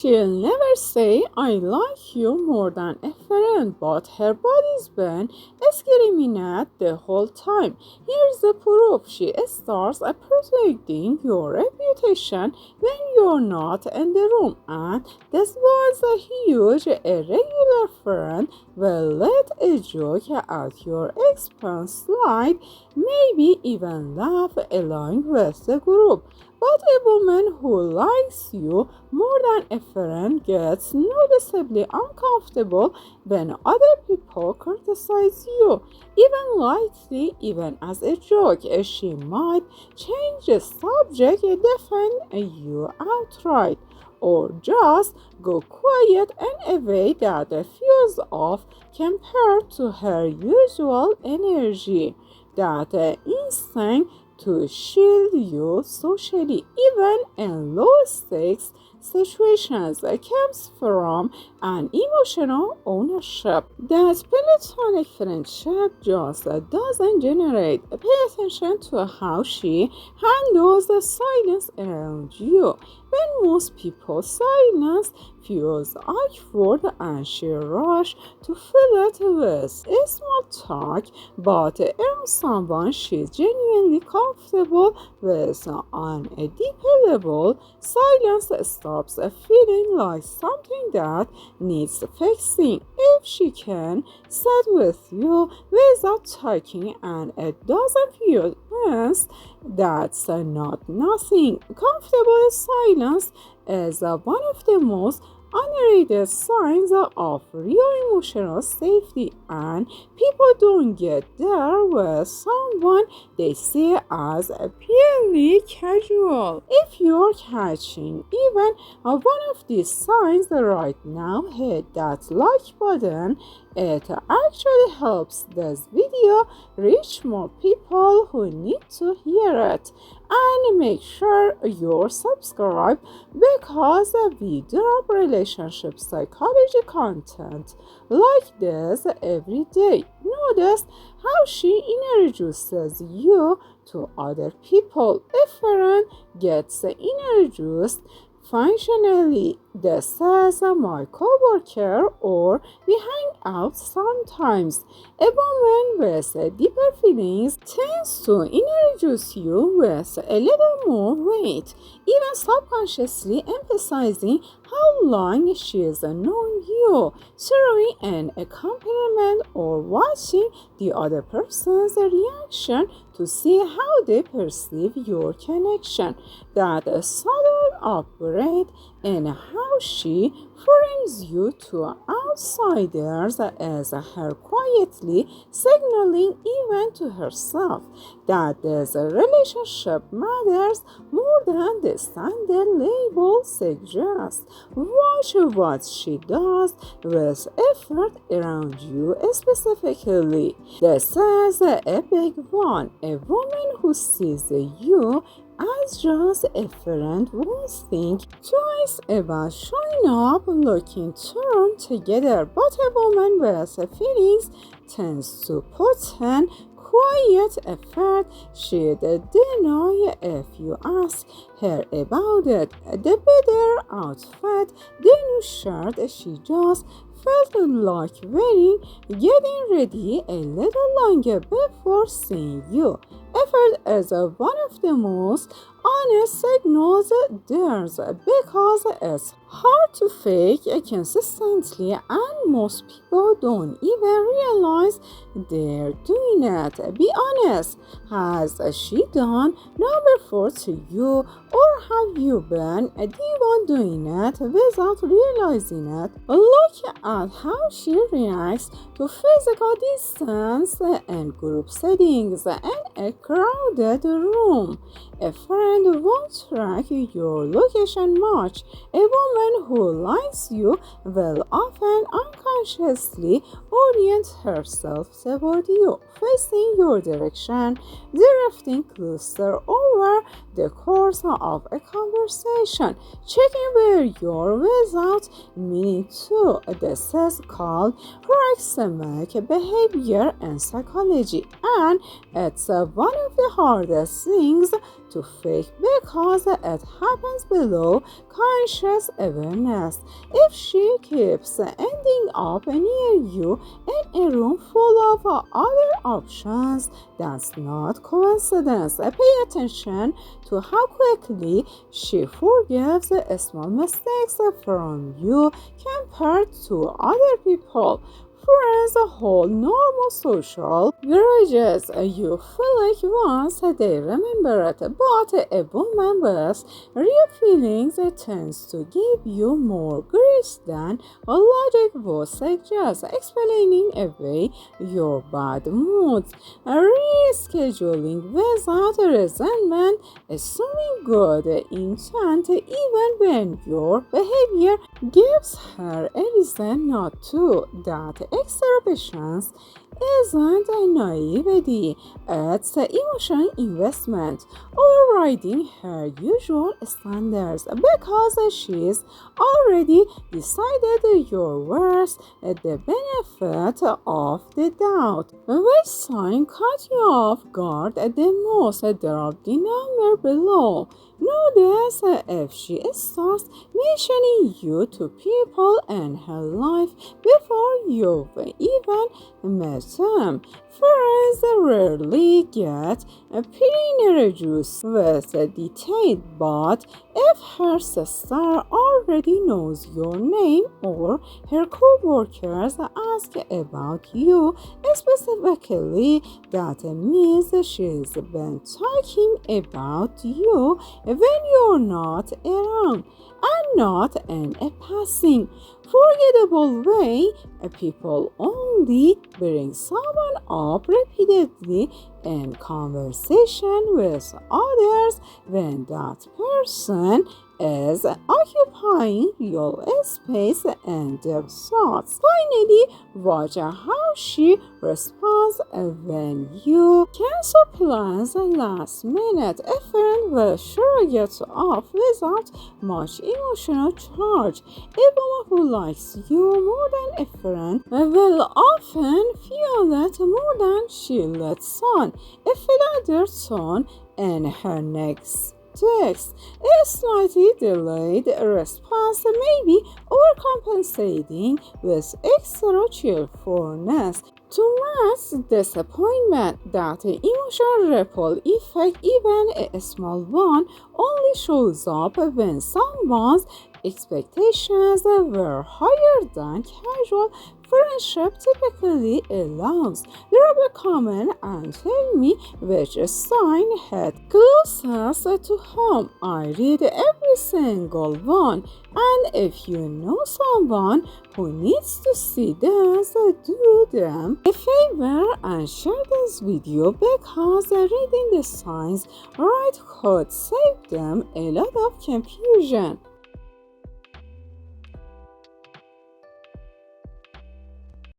She'll never say, I like you more than a friend, but her body's been screaming at the whole time. Here's the proof. She starts protecting your reputation when you're not in the room, and this was a huge, irregular friend will let a joke at your expense slide, maybe even laugh along with the group. But a woman who likes you more than a friend gets noticeably uncomfortable when other people criticize you, even lightly, even as a joke. She might change the subject, defend you outright, or just go quiet in a way that feels off compared to her usual energy. That instinct to shield you socially, even in low stakes situations, comes from an emotional ownership that platonic friendship just doesn't generate. Pay attention to how she handles the silence around you. When most people silence feels awkward and she rush to fill it with small talk, but around someone she's genuinely comfortable with on a deeper level, silence stops feeling like something that needs fixing. If she can sit with you without talking and it doesn't feel tense, that's not nothing. Comfortable silence is one of the most underrated signs of real emotional safety, and people don't get there with someone they see as purely casual. If you're catching even one of these signs right now, hit that like button. It actually helps this video reach more people who need to hear it. And make sure you're subscribed because we drop relationship psychology content like this every day. Notice how she introduces you to other people. If a friend gets introduced functionally, this is my coworker, or we hang out sometimes. A woman with deeper feelings tends to introduce you with a little more weight, even subconsciously emphasizing how long she has known you, throwing in a compliment or watching the other person's reaction to see how they perceive your connection. That subtle upgrade in how she frames you to outsiders as her quietly signaling even to herself that this relationship matters more than the standard label suggests. Watch what she does with effort around you specifically. This is a big one. A woman who sees you as just a friend won't think twice about showing up looking thrown together, but a woman with feelings tends to put in quiet effort. She'd deny if you ask her about it. The better outfit, the new shirt she just felt like wearing, getting ready a little longer before seeing you. Effort is one of the most honest signals there's because it's hard to fake consistently, and most people don't even realize they're doing it. Be honest. Has she done number 4 to you, or have you been the one doing it without realizing it? Look at how she reacts to physical distance in group settings in a crowded room. A friend won't track your location much. A woman who likes you will often unconsciously orient herself toward you, facing your direction, drifting closer over the course of a conversation, checking where you're without meaning to. This is called proxemic behavior in psychology, and it's one of the hardest things to fake because it happens below conscious awareness. If she keeps ending up near you in a room full of other options, that's not coincidence. Pay attention to how quickly she forgives small mistakes from you compared to other people. Friends hold normal social grudges. You feel like once they remember it, but a woman's real feelings tends to give you more grace than logic would suggest, explaining away your bad moods, rescheduling without resentment, assuming good intent even when your behavior gives her a reason not to. That extra patience isn't a naivety, it's emotional investment, overriding her usual standards because she's already decided you're worth the benefit of the doubt. Which sign caught you off guard the most? Drop the number below. Notice if she starts mentioning you to people in her life before you've even met them. Friends rarely get pre-introduced with detail, but if her sister already knows your name or her co-workers ask about you specifically, that means she's been talking about you when you're not around, and not in a passing, forgettable way. People only bring someone up repeatedly in conversation with others when that person is occupying your space and their thoughts. Finally, watch how she responds when you cancel plans last minute. A friend will sure get off without much emotional charge. A woman who likes you more than a friend will often feel it more than she lets on. A filial tone in her next text, a slightly delayed response may be overcompensating with extra cheerfulness to mask disappointment. That emotional ripple effect, even a small one, only shows up when someone's expectations were higher than casual friendship typically allows. Drop a comment and tell me which sign hit closest to home. I read every single one, and if you know someone who needs to see this, do them a favor and share this video, because reading the signs right could save them a lot of confusion.